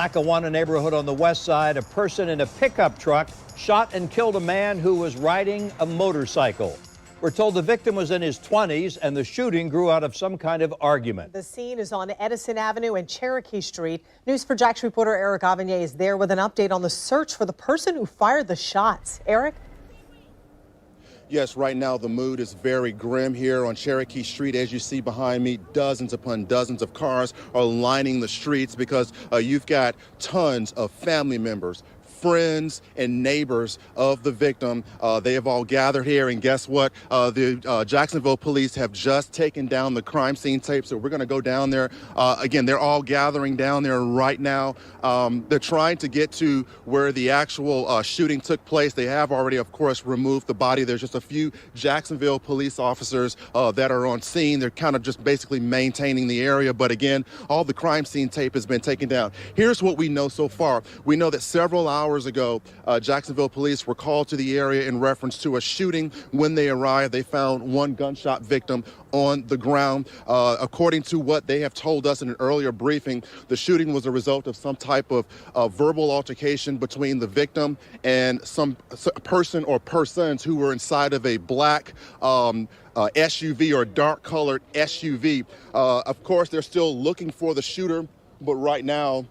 Lackawanna neighborhood on the west side, a person in a pickup truck shot and killed a man who was riding a motorcycle. We're told the victim was in his 20s and the shooting grew out of some kind of argument. The scene is on Edison Avenue and Cherokee Street. News4JAX reporter Eric Avanier is there with an update on the search for the person who fired the shots. Eric? Yes, right now the mood is very grim here on Cherokee Street. As you see behind me, dozens upon dozens of cars are lining the streets because you've got tons of family members, friends and neighbors of the victim. They have all gathered here, and guess what? The Jacksonville police have just taken down the crime scene tape, so we're going to go down there. Again, they're all gathering down there right now. They're trying to get to where the actual shooting took place. They have already, of course, removed the body. There's just a few Jacksonville police officers that are on scene. They're kind of just basically maintaining the area, but again, all the crime scene tape has been taken down. Here's what we know so far. We know that several hours ago, Jacksonville police were called to the area in reference to a shooting. When they arrived, they found one gunshot victim on the ground. According to what they have told us in an earlier briefing, the shooting was a result of some type of verbal altercation between the victim and some person or persons who were inside of a black SUV or dark colored SUV. Of course, they're still looking for the shooter, but right now,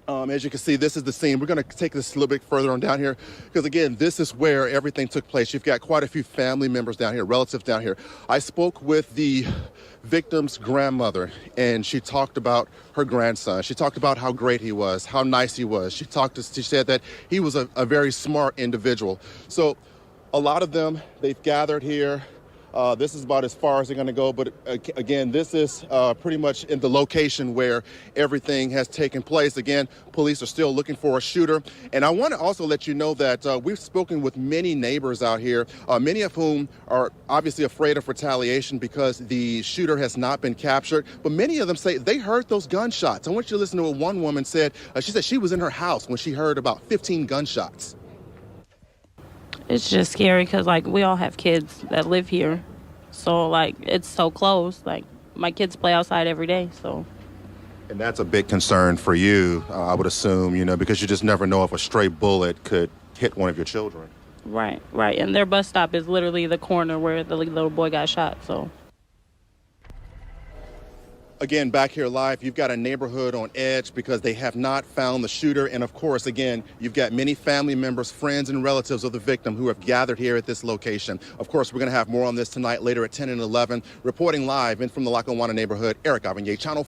as you can see, this is the scene. We're going to take this a little bit further on down here because, again, this is where everything took place. You've got quite a few family members down here, relatives down here. I spoke with the victim's grandmother, and she talked about her grandson. She talked about how great he was, how nice he was. She said that he was a very smart individual. So a lot of them, they've gathered here. This is about as far as they're going to go. But again, this is pretty much in the location where everything has taken place. Again, police are still looking for a shooter. And I want to also let you know that we've spoken with many neighbors out here, many of whom are obviously afraid of retaliation because the shooter has not been captured. But many of them say they heard those gunshots. I want you to listen to what one woman said. She said she was in her house when she heard about 15 gunshots. It's just scary because, like, we all have kids that live here. So, like, it's so close. Like, my kids play outside every day, so. And that's a big concern for you, I would assume, because you just never know if a stray bullet could hit one of your children. Right. And their bus stop is literally the corner where the little boy got shot, so. Again, back here live, you've got a neighborhood on edge because they have not found the shooter. And of course, again, you've got many family members, friends, and relatives of the victim who have gathered here at this location. Of course, we're going to have more on this tonight, later at 10 and 11. Reporting live in from the Lackawanna neighborhood, Eric Avanier, Channel